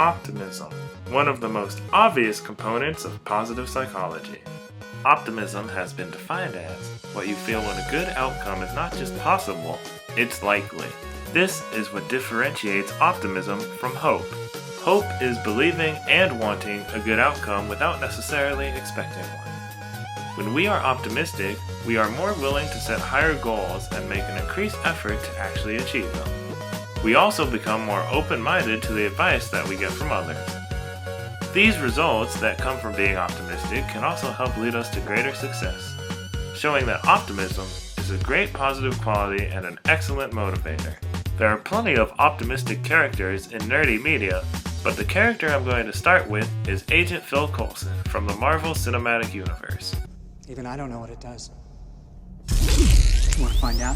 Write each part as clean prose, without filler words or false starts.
Optimism, one of the most obvious components of positive psychology. Optimism has been defined as what you feel when a good outcome is not just possible, it's likely. This is what differentiates optimism from hope. Hope is believing and wanting a good outcome without necessarily expecting one. When we are optimistic, we are more willing to set higher goals and make an increased effort to actually achieve them. We also become more open-minded to the advice that we get from others. These results that come from being optimistic can also help lead us to greater success, showing that optimism is a great positive quality and an excellent motivator. There are plenty of optimistic characters in nerdy media, but the character I'm going to start with is Agent Phil Coulson from the Marvel Cinematic Universe. Even I don't know what it does. You want to find out?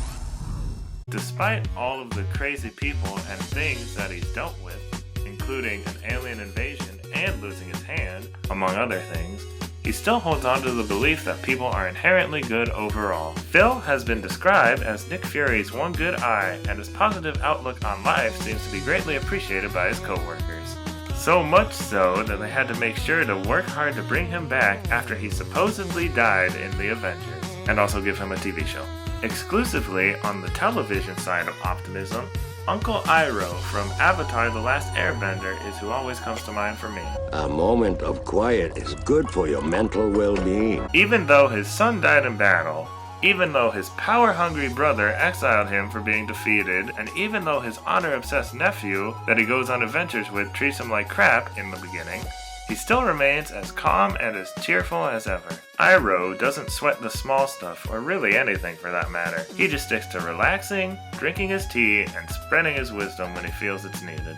Despite all of the crazy people and things that he's dealt with, including an alien invasion and losing his hand, among other things, he still holds on to the belief that people are inherently good overall. Phil has been described as Nick Fury's one good eye, and his positive outlook on life seems to be greatly appreciated by his co-workers. So much so that they had to make sure to work hard to bring him back after he supposedly died in the Avengers, and also give him a TV show. Exclusively on the television side of optimism, Uncle Iroh from Avatar: The Last Airbender is who always comes to mind for me. A moment of quiet is good for your mental well-being. Even though his son died in battle, even though his power-hungry brother exiled him for being defeated, and even though his honor-obsessed nephew that he goes on adventures with treats him like crap in the beginning, he still remains as calm and as cheerful as ever. Iroh doesn't sweat the small stuff, or really anything for that matter. He just sticks to relaxing, drinking his tea, and spreading his wisdom when he feels it's needed.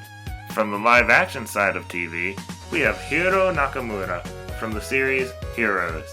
From the live-action side of TV, we have Hiro Nakamura from the series Heroes.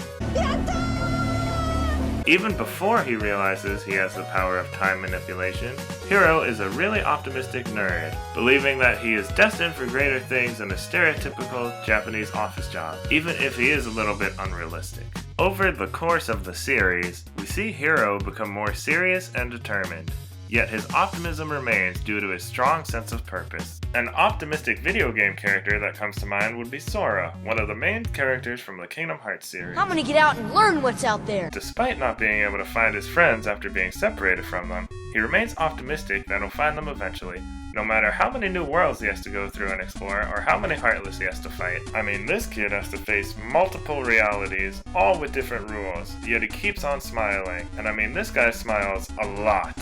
Even before he realizes he has the power of time manipulation, Hiro is a really optimistic nerd, believing that he is destined for greater things than a stereotypical Japanese office job, even if he is a little bit unrealistic. Over the course of the series, we see Hiro become more serious and determined, yet his optimism remains due to his strong sense of purpose. An optimistic video game character that comes to mind would be Sora, one of the main characters from the Kingdom Hearts series. I'm gonna get out and learn what's out there. Despite not being able to find his friends after being separated from them, he remains optimistic that he'll find them eventually, no matter how many new worlds he has to go through and explore, or how many Heartless he has to fight. I mean, this kid has to face multiple realities, all with different rules, yet he keeps on smiling, and I mean, this guy smiles a lot.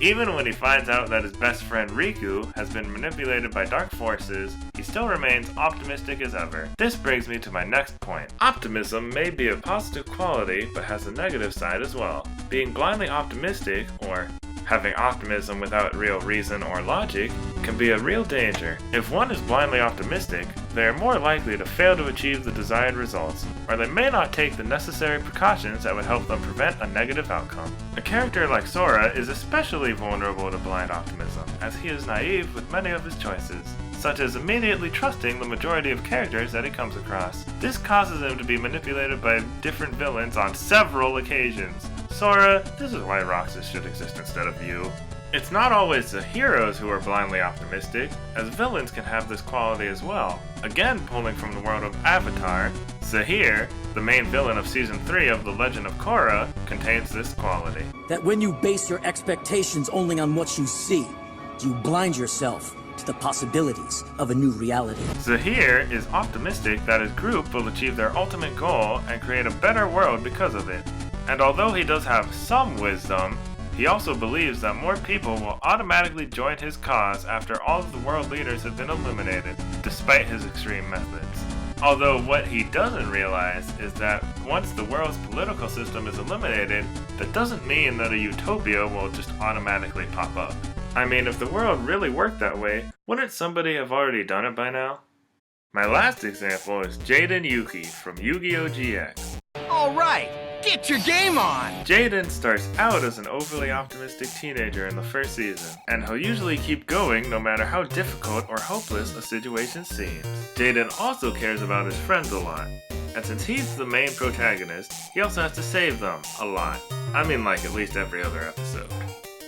Even when he finds out that his best friend Riku has been manipulated by dark forces, he still remains optimistic as ever. This brings me to my next point. Optimism may be a positive quality, but has a negative side as well. Being blindly optimistic, or having optimism without real reason or logic, can be a real danger. If one is blindly optimistic, they are more likely to fail to achieve the desired results, or they may not take the necessary precautions that would help them prevent a negative outcome. A character like Sora is especially vulnerable to blind optimism, as he is naive with many of his choices, such as immediately trusting the majority of characters that he comes across. This causes him to be manipulated by different villains on several occasions. Sora, this is why Roxas should exist instead of you. It's not always the heroes who are blindly optimistic, as villains can have this quality as well. Again, pulling from the world of Avatar, Zahir, the main villain of Season 3 of The Legend of Korra, contains this quality. That when you base your expectations only on what you see, you blind yourself to the possibilities of a new reality. Zahir is optimistic that his group will achieve their ultimate goal and create a better world because of it. And although he does have some wisdom, he also believes that more people will automatically join his cause after all of the world leaders have been eliminated, despite his extreme methods. Although what he doesn't realize is that once the world's political system is eliminated, that doesn't mean that a utopia will just automatically pop up. I mean, if the world really worked that way, wouldn't somebody have already done it by now? My last example is Jaden Yuki from Yu-Gi-Oh! GX. Alright, get your game on! Jaden starts out as an overly optimistic teenager in the first season, and he'll usually keep going no matter how difficult or hopeless a situation seems. Jaden also cares about his friends a lot, and since he's the main protagonist, he also has to save them a lot. I mean, like at least every other episode.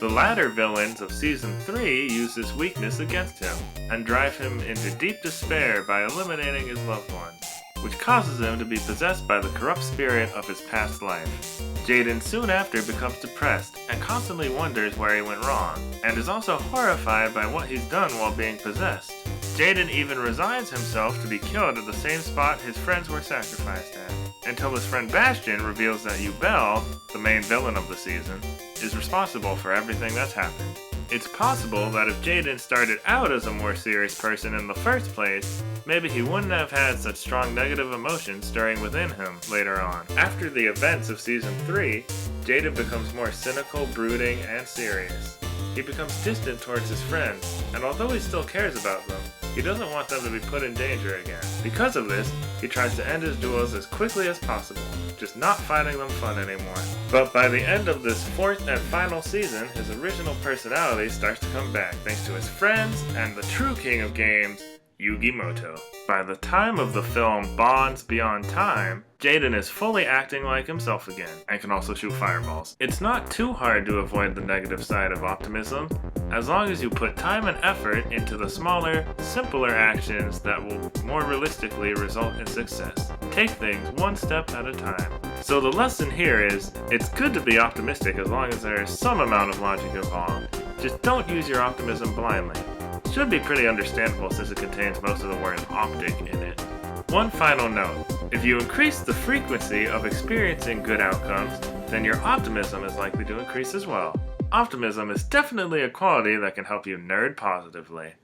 The latter villains of Season 3 use this weakness against him, and drive him into deep despair by eliminating his loved ones, which causes him to be possessed by the corrupt spirit of his past life. Jaden soon after becomes depressed and constantly wonders where he went wrong, and is also horrified by what he's done while being possessed. Jaden even resigns himself to be killed at the same spot his friends were sacrificed at, until his friend Bastion reveals that Belle, the main villain of the season, is responsible for everything that's happened. It's possible that if Jaden started out as a more serious person in the first place, maybe he wouldn't have had such strong negative emotions stirring within him later on. After the events of Season 3, Jaden becomes more cynical, brooding, and serious. He becomes distant towards his friends, and although he still cares about them, he doesn't want them to be put in danger again. Because of this, he tries to end his duels as quickly as possible, just not finding them fun anymore. But by the end of this fourth and final season, his original personality starts to come back thanks to his friends and the true king of games, Yugimoto. By the time of the film Bonds Beyond Time, Jaden is fully acting like himself again, and can also shoot fireballs. It's not too hard to avoid the negative side of optimism, as long as you put time and effort into the smaller, simpler actions that will more realistically result in success. Take things one step at a time. So the lesson here is, it's good to be optimistic as long as there is some amount of logic involved. Just don't use your optimism blindly. Should be pretty understandable since it contains most of the word optic in it. One final note, if you increase the frequency of experiencing good outcomes, then your optimism is likely to increase as well. Optimism is definitely a quality that can help you nerd positively.